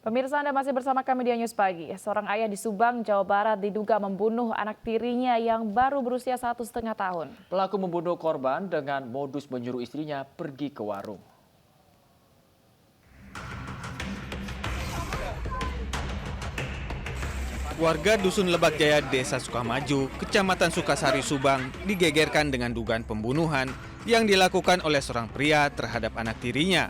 Pemirsa, Anda masih bersama kami di News Pagi. Seorang ayah di Subang, Jawa Barat diduga membunuh anak tirinya yang baru berusia 1,5 tahun. Pelaku membunuh korban dengan modus menyuruh istrinya pergi ke warung. Warga Dusun Lebak Jaya, Desa Sukamaju, Kecamatan Sukasari, Subang, digegerkan dengan dugaan pembunuhan yang dilakukan oleh seorang pria terhadap anak tirinya.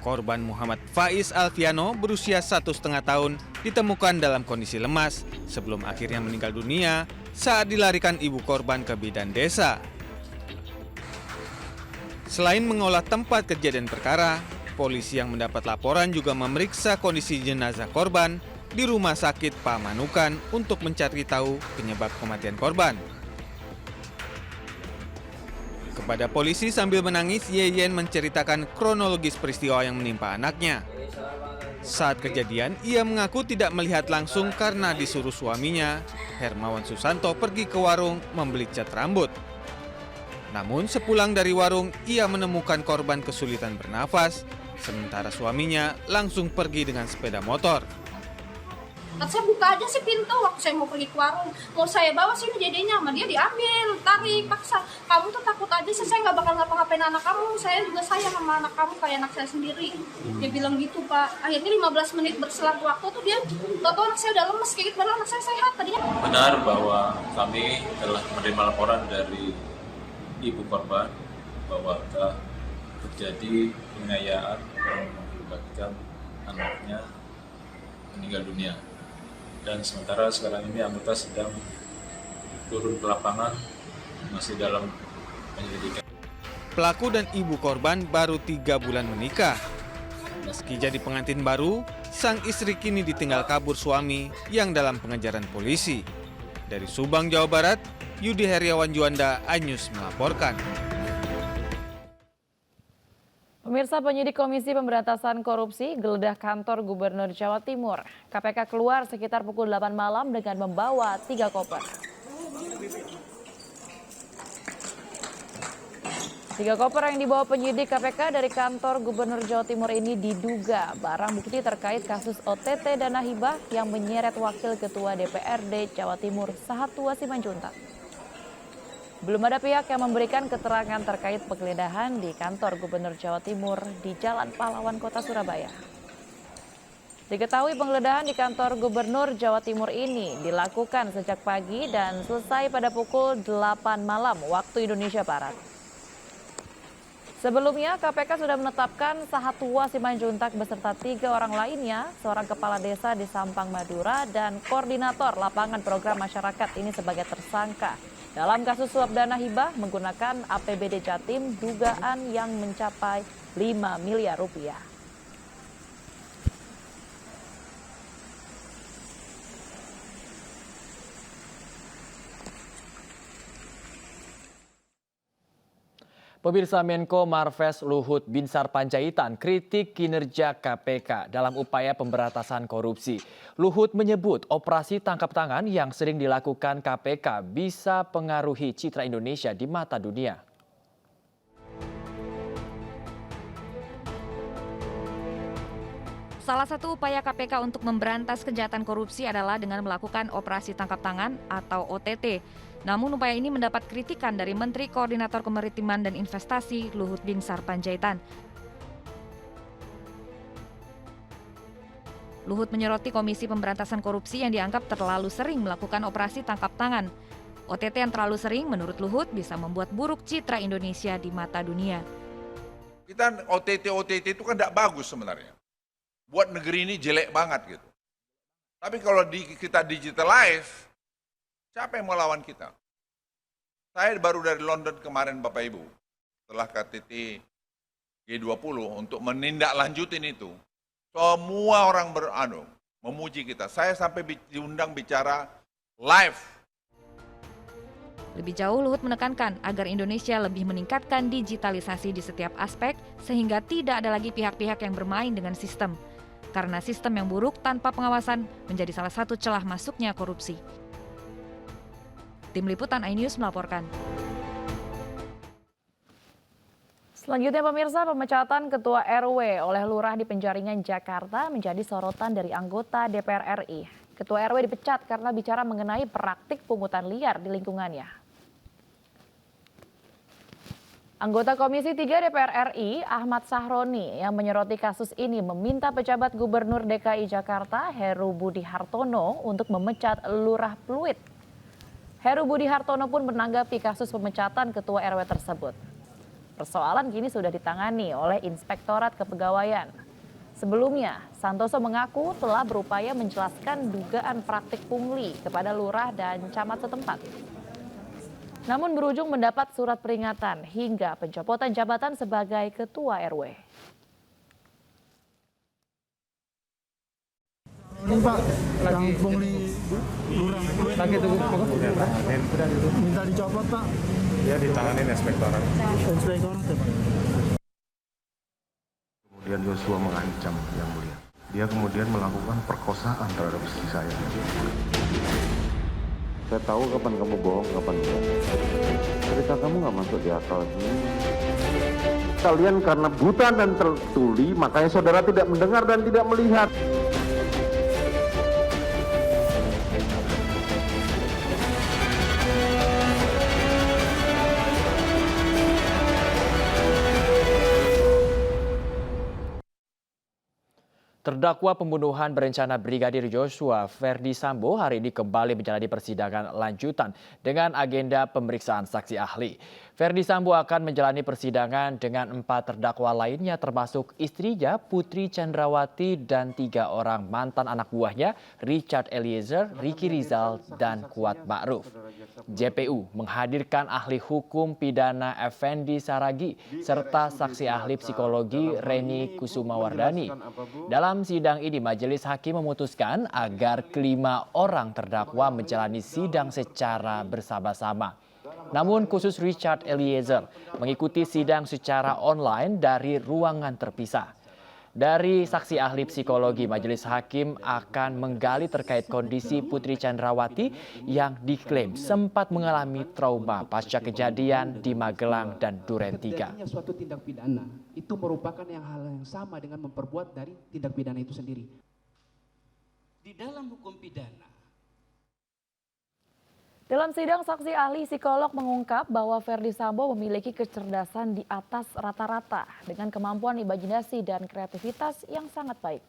Korban Muhammad Faiz Alfiano berusia 1,5 tahun ditemukan dalam kondisi lemas sebelum akhirnya meninggal dunia saat dilarikan ibu korban ke bidan desa. Selain mengolah tempat kejadian perkara, polisi yang mendapat laporan juga memeriksa kondisi jenazah korban di Rumah Sakit Pamanukan untuk mencari tahu penyebab kematian korban. Kepada polisi sambil menangis, Yeyen menceritakan kronologis peristiwa yang menimpa anaknya. Saat kejadian, ia mengaku tidak melihat langsung karena disuruh suaminya, Hermawan Susanto, pergi ke warung membeli cat rambut. Namun sepulang dari warung, ia menemukan korban kesulitan bernafas, sementara suaminya langsung pergi dengan sepeda motor. Saya buka aja sih pintu waktu saya mau pergi ke warung. Mau saya bawa sini jadinya sama dia diambil, tarik, paksa. Kamu tuh takut aja sih, saya nggak bakal ngapa-ngapain anak kamu. Saya juga sayang sama anak kamu kayak anak saya sendiri. Dia bilang gitu, Pak. Akhirnya 15 menit berselang waktu tuh dia, tau anak saya udah lemes kayak gitu, padahal anak saya sehat tadinya. Benar bahwa kami telah menerima laporan dari ibu korban bahwa telah terjadi penganiayaan yang mengakibatkan anaknya meninggal dunia. Dan sementara sekarang ini anggota sedang turun ke lapangan, masih dalam penyelidikan. Pelaku dan ibu korban baru 3 bulan menikah. Meski jadi pengantin baru, sang istri kini ditinggal kabur suami yang dalam pengejaran polisi. Dari Subang, Jawa Barat, Yudi Heriawan Juanda, iNews melaporkan. Pemirsa, penyidik Komisi Pemberantasan Korupsi geledah kantor Gubernur Jawa Timur. KPK keluar sekitar pukul 8 malam dengan membawa 3 koper. 3 koper yang dibawa penyidik KPK dari kantor Gubernur Jawa Timur ini diduga barang bukti terkait kasus OTT dana hibah yang menyeret Wakil Ketua DPRD Jawa Timur Sahatwa Simanjuntak. Belum ada pihak yang memberikan keterangan terkait penggeledahan di kantor Gubernur Jawa Timur di Jalan Pahlawan, Kota Surabaya. Diketahui penggeledahan di kantor Gubernur Jawa Timur ini dilakukan sejak pagi dan selesai pada pukul 8 malam waktu Indonesia Barat. Sebelumnya, KPK sudah menetapkan Sahatwa Simanjuntak beserta 3 orang lainnya, seorang kepala desa di Sampang, Madura, dan koordinator lapangan program masyarakat ini sebagai tersangka dalam kasus suap dana hibah menggunakan APBD Jatim dugaan yang mencapai 5 miliar rupiah. Pemirsa, Menko Marves Luhut Binsar Panjaitan kritik kinerja KPK dalam upaya pemberantasan korupsi. Luhut menyebut operasi tangkap tangan yang sering dilakukan KPK bisa pengaruhi citra Indonesia di mata dunia. Salah satu upaya KPK untuk memberantas kejahatan korupsi adalah dengan melakukan operasi tangkap tangan atau OTT. Namun upaya ini mendapat kritikan dari Menteri Koordinator Kemaritiman dan Investasi Luhut Binsar Panjaitan. Luhut menyoroti Komisi Pemberantasan Korupsi yang dianggap terlalu sering melakukan operasi tangkap tangan. OTT yang terlalu sering menurut Luhut bisa membuat buruk citra Indonesia di mata dunia. Kita OTT itu kan tidak bagus sebenarnya. Buat negeri ini jelek banget gitu. Tapi kalau kita digitalize, siapa yang mau lawan kita? Saya baru dari London kemarin Bapak Ibu, setelah KTT G20 untuk menindaklanjutin itu. Semua orang memuji kita. Saya sampai diundang bicara live. Lebih jauh, Luhut menekankan agar Indonesia lebih meningkatkan digitalisasi di setiap aspek sehingga tidak ada lagi pihak-pihak yang bermain dengan sistem. Karena sistem yang buruk tanpa pengawasan menjadi salah satu celah masuknya korupsi. Tim Liputan iNews melaporkan. Selanjutnya pemirsa, pemecatan Ketua RW oleh Lurah di Penjaringan, Jakarta menjadi sorotan dari anggota DPR RI. Ketua RW dipecat karena bicara mengenai praktik pungutan liar di lingkungannya. Anggota Komisi 3 DPR RI, Ahmad Sahroni, yang menyoroti kasus ini meminta pejabat Gubernur DKI Jakarta, Heru Budi Hartono, untuk memecat Lurah Pluit. Heru Budi Hartono pun menanggapi kasus pemecatan Ketua RW tersebut. Persoalan kini sudah ditangani oleh Inspektorat Kepegawaian. Sebelumnya, Santoso mengaku telah berupaya menjelaskan dugaan praktik pungli kepada lurah dan camat setempat. Namun berujung mendapat surat peringatan hingga pencopotan jabatan sebagai Ketua RW. Ini Pak, yang pungli lurah lagi tunggu minta dicopot Pak. Ya ditanganin inspektorat. Inspektorat ya Pak. Kemudian Yosua mengancam Yang Mulia. Dia kemudian melakukan perkosaan terhadap istri saya. Saya tahu kapan kamu bohong, kapan enggak. Cerita kamu nggak masuk di akal. Kalian karena buta dan tertuli, makanya saudara tidak mendengar dan tidak melihat. Terdakwa pembunuhan berencana Brigadir Joshua Ferdi Sambo hari ini kembali menjalani persidangan lanjutan dengan agenda pemeriksaan saksi ahli. Ferdi Sambo akan menjalani persidangan dengan 4 terdakwa lainnya termasuk istrinya Putri Chandrawati dan 3 orang mantan anak buahnya Richard Eliezer, Ricky Rizal, dan Kuat Ma'ruf. JPU menghadirkan ahli hukum pidana Effendi Saragi serta saksi ahli psikologi Reni Kusumawardani. Dalam sidang ini majelis hakim memutuskan agar kelima orang terdakwa menjalani sidang secara bersama-sama. Namun khusus Richard Eliezer mengikuti sidang secara online dari ruangan terpisah. Dari saksi ahli psikologi, majelis hakim akan menggali terkait kondisi Putri Chandrawati yang diklaim sempat mengalami trauma pasca kejadian di Magelang dan Duren 3. Suatu tindak pidana itu merupakan hal yang sama dengan memperbuat dari tindak pidana itu sendiri. Di dalam hukum pidana. Dalam sidang, saksi ahli psikolog mengungkap bahwa Ferdi Sambo memiliki kecerdasan di atas rata-rata dengan kemampuan imajinasi dan kreativitas yang sangat baik.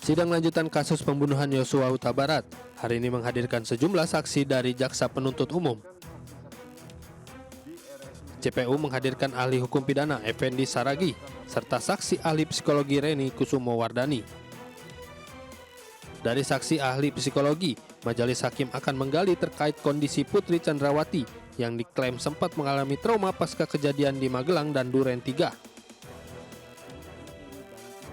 Sidang lanjutan kasus pembunuhan Yosua Huta Barat hari ini menghadirkan sejumlah saksi dari jaksa penuntut umum. JPU menghadirkan ahli hukum pidana Effendi Saragi serta saksi ahli psikologi Reni Kusumawardani. Dari saksi ahli psikologi, majelis hakim akan menggali terkait kondisi Putri Chandrawati yang diklaim sempat mengalami trauma pasca kejadian di Magelang dan Duren 3.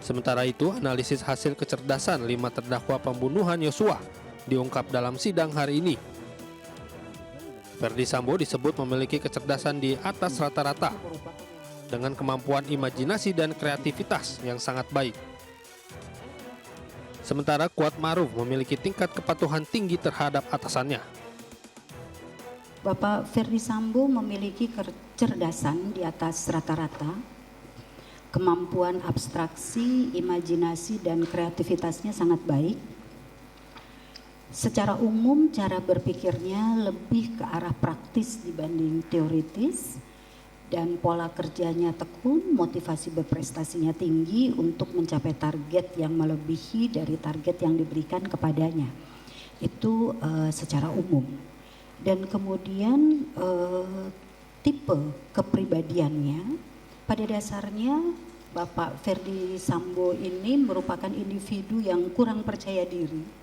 Sementara itu, analisis hasil kecerdasan 5 terdakwa pembunuhan Yosua diungkap dalam sidang hari ini. Ferdi Sambo disebut memiliki kecerdasan di atas rata-rata dengan kemampuan imajinasi dan kreativitas yang sangat baik. Sementara Kuat Ma'ruf memiliki tingkat kepatuhan tinggi terhadap atasannya. Bapak Ferdi Sambo memiliki kecerdasan di atas rata-rata, kemampuan abstraksi, imajinasi, dan kreativitasnya sangat baik. Secara umum cara berpikirnya lebih ke arah praktis dibanding teoritis dan pola kerjanya tekun, motivasi berprestasinya tinggi untuk mencapai target yang melebihi dari target yang diberikan kepadanya. Itu secara umum. Dan kemudian tipe kepribadiannya pada dasarnya Bapak Ferdi Sambo ini merupakan individu yang kurang percaya diri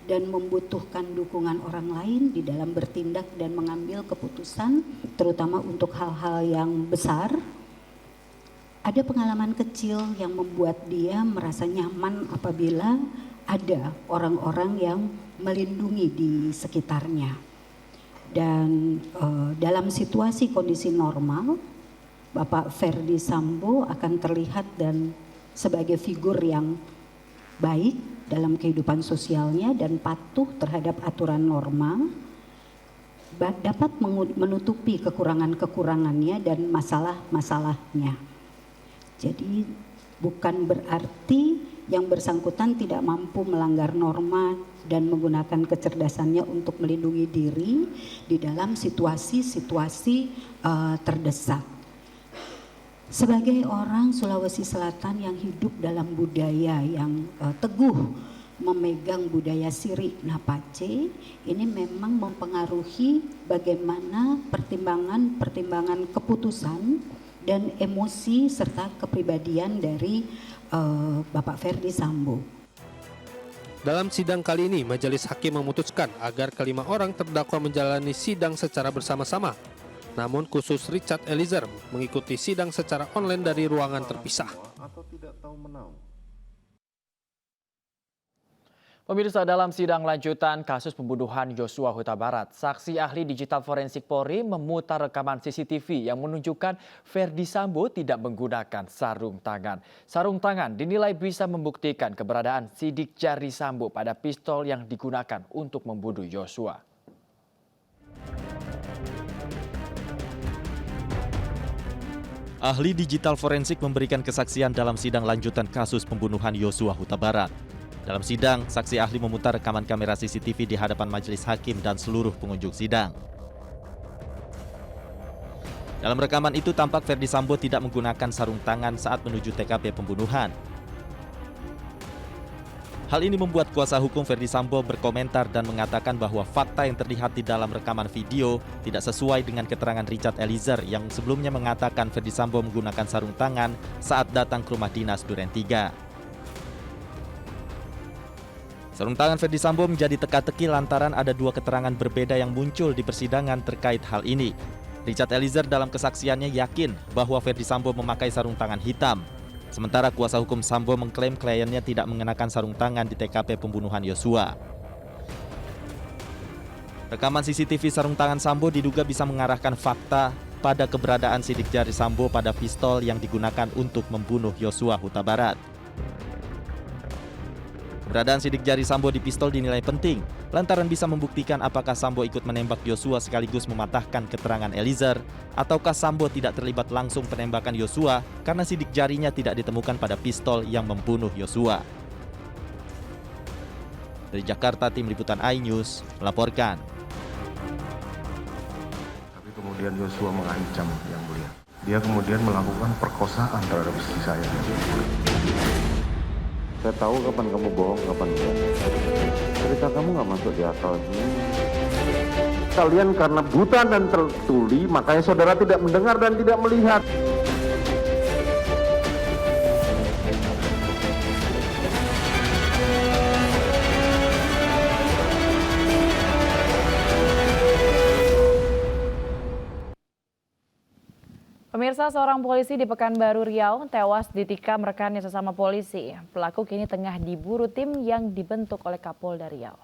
dan membutuhkan dukungan orang lain di dalam bertindak dan mengambil keputusan, terutama untuk hal-hal yang besar. Ada pengalaman kecil yang membuat dia merasa nyaman apabila ada orang-orang yang melindungi di sekitarnya. Dan dalam situasi kondisi normal, Bapak Ferdi Sambo akan terlihat dan sebagai figur yang baik, dalam kehidupan sosialnya dan patuh terhadap aturan norma, dapat menutupi kekurangan-kekurangannya dan masalah-masalahnya. Jadi bukan berarti yang bersangkutan tidak mampu melanggar norma dan menggunakan kecerdasannya untuk melindungi diri di dalam situasi-situasi terdesak. Sebagai orang Sulawesi Selatan yang hidup dalam budaya yang teguh memegang budaya Siri Napace, ini memang mempengaruhi bagaimana pertimbangan keputusan dan emosi serta kepribadian dari Bapak Ferdi Sambo. Dalam sidang kali ini, majelis hakim memutuskan agar kelima orang terdakwa menjalani sidang secara bersama-sama. Namun khusus Richard Eliezer mengikuti sidang secara online dari ruangan terpisah. Pemirsa, dalam sidang lanjutan kasus pembunuhan Yosua Huta Barat, saksi ahli digital forensik Polri memutar rekaman CCTV yang menunjukkan Ferdi Sambo tidak menggunakan sarung tangan. Sarung tangan dinilai bisa membuktikan keberadaan sidik jari Sambo pada pistol yang digunakan untuk membunuh Yosua. Ahli digital forensik memberikan kesaksian dalam sidang lanjutan kasus pembunuhan Yosua Huta Barat. Dalam sidang, saksi ahli memutar rekaman kamera CCTV di hadapan majelis hakim dan seluruh pengunjung sidang. Dalam rekaman itu tampak Ferdi Sambo tidak menggunakan sarung tangan saat menuju TKP pembunuhan. Hal ini membuat kuasa hukum Ferdi Sambo berkomentar dan mengatakan bahwa fakta yang terlihat di dalam rekaman video tidak sesuai dengan keterangan Richard Eliezer yang sebelumnya mengatakan Ferdi Sambo menggunakan sarung tangan saat datang ke rumah dinas Duren 3. Sarung tangan Ferdi Sambo menjadi teka-teki lantaran ada dua keterangan berbeda yang muncul di persidangan terkait hal ini. Richard Eliezer dalam kesaksiannya yakin bahwa Ferdi Sambo memakai sarung tangan hitam. Sementara kuasa hukum Sambo mengklaim kliennya tidak mengenakan sarung tangan di TKP pembunuhan Yosua. Rekaman CCTV sarung tangan Sambo diduga bisa mengarahkan fakta pada keberadaan sidik jari Sambo pada pistol yang digunakan untuk membunuh Yosua Huta Barat. Keberadaan sidik jari Sambo di pistol dinilai penting, lantaran bisa membuktikan apakah Sambo ikut menembak Yosua sekaligus mematahkan keterangan Eliezer, ataukah Sambo tidak terlibat langsung penembakan Yosua karena sidik jarinya tidak ditemukan pada pistol yang membunuh Yosua. Dari Jakarta, tim liputan iNews melaporkan. Tapi kemudian Yosua mengancam Yang Mulia. Dia kemudian melakukan perkosaan terhadap istri saya. Saya tahu kapan kamu bohong, kapan enggak. Cerita kamu nggak masuk di akal. Kalian karena buta dan tertuli, makanya saudara tidak mendengar dan tidak melihat. Pemirsa, seorang polisi di Pekanbaru Riau tewas ditikam rekannya sesama polisi. Pelaku kini tengah diburu tim yang dibentuk oleh Kapolda Riau.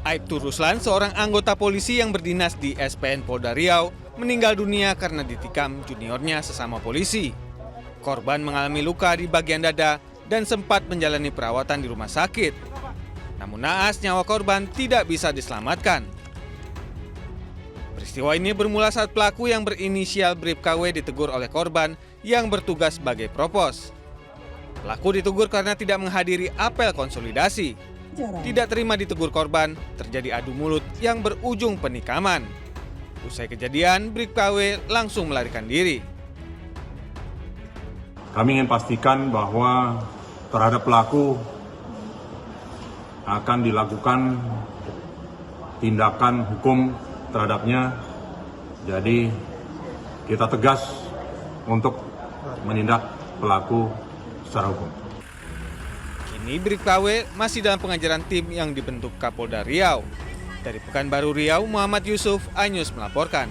Aibtu Ruslan, seorang anggota polisi yang berdinas di SPN Polda Riau, meninggal dunia karena ditikam juniornya sesama polisi. Korban mengalami luka di bagian dada dan sempat menjalani perawatan di rumah sakit. Namun naas nyawa korban tidak bisa diselamatkan. Peristiwa ini bermula saat pelaku yang berinisial BribKW ditegur oleh korban yang bertugas sebagai propos. Pelaku ditegur karena tidak menghadiri apel konsolidasi. Tidak terima ditegur korban, terjadi adu mulut yang berujung penikaman. Usai kejadian, BribKW langsung melarikan diri. Kami ingin pastikan bahwa terhadap pelaku akan dilakukan tindakan hukum terhadapnya. Jadi kita tegas untuk menindak pelaku secara hukum. Kini BribKW masih dalam pengajaran tim yang dibentuk Kapolda Riau. Dari Pekanbaru Riau, Muhammad Yusuf, iNews melaporkan.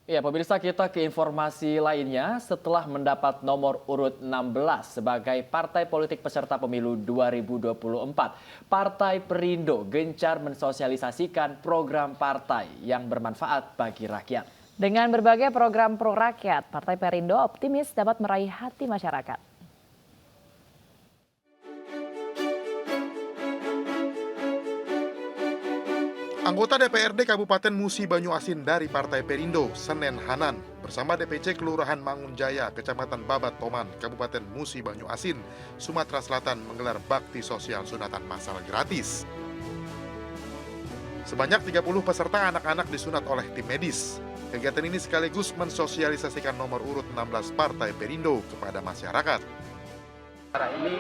Ya, pemirsa, kita ke informasi lainnya. Setelah mendapat nomor urut 16 sebagai partai politik peserta pemilu 2024, Partai Perindo gencar mensosialisasikan program partai yang bermanfaat bagi rakyat. Dengan berbagai program pro rakyat, Partai Perindo optimis dapat meraih hati masyarakat. Anggota DPRD Kabupaten Musi Banyu Asin dari Partai Perindo, Senen Hanan, bersama DPC Kelurahan Mangunjaya, Kecamatan Babat Toman, Kabupaten Musi Banyu Asin, Sumatera Selatan menggelar bakti sosial sunatan massal gratis. Sebanyak 30 peserta anak-anak disunat oleh tim medis. Kegiatan ini sekaligus mensosialisasikan nomor urut 16 Partai Perindo kepada masyarakat. Acara ini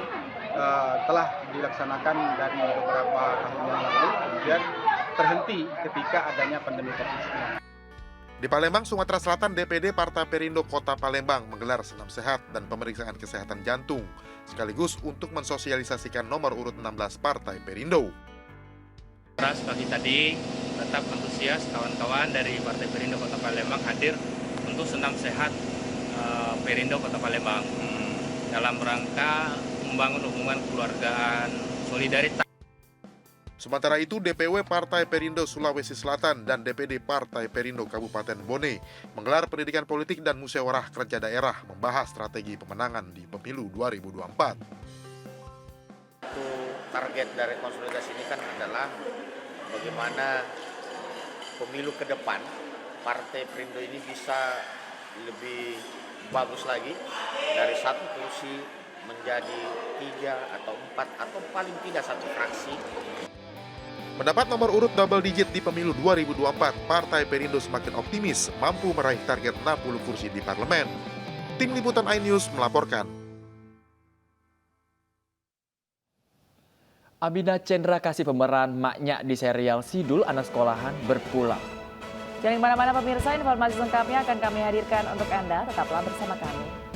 telah dilaksanakan dari beberapa tahun yang lalu, kemudian terhenti ketika adanya pandemi COVID-19. Di Palembang, Sumatera Selatan, DPD Partai Perindo Kota Palembang menggelar senam sehat dan pemeriksaan kesehatan jantung, sekaligus untuk mensosialisasikan nomor urut 16 Partai Perindo. Pagi tadi tetap antusias kawan-kawan dari Partai Perindo Kota Palembang hadir untuk senam sehat Perindo Kota Palembang dalam rangka membangun hubungan kekeluargaan, solidaritas. Sementara itu, DPW Partai Perindo Sulawesi Selatan dan DPD Partai Perindo Kabupaten Bone menggelar pendidikan politik dan musyawarah kerja daerah membahas strategi pemenangan di pemilu 2024. Target dari konsolidasi ini kan adalah bagaimana pemilu ke depan Partai Perindo ini bisa lebih bagus lagi dari 1 kursi menjadi 3 atau 4 atau paling tidak 1 fraksi. Mendapat nomor urut double digit di pemilu 2024, Partai Perindo semakin optimis mampu meraih target 60 kursi di parlemen. Tim Liputan iNews melaporkan. Abina Cendra kasih pemeran maknya di serial Sidul Anak Sekolahan berpulang. Jangan kemana-mana pemirsa, informasi lengkapnya akan kami hadirkan untuk Anda. Tetaplah bersama kami.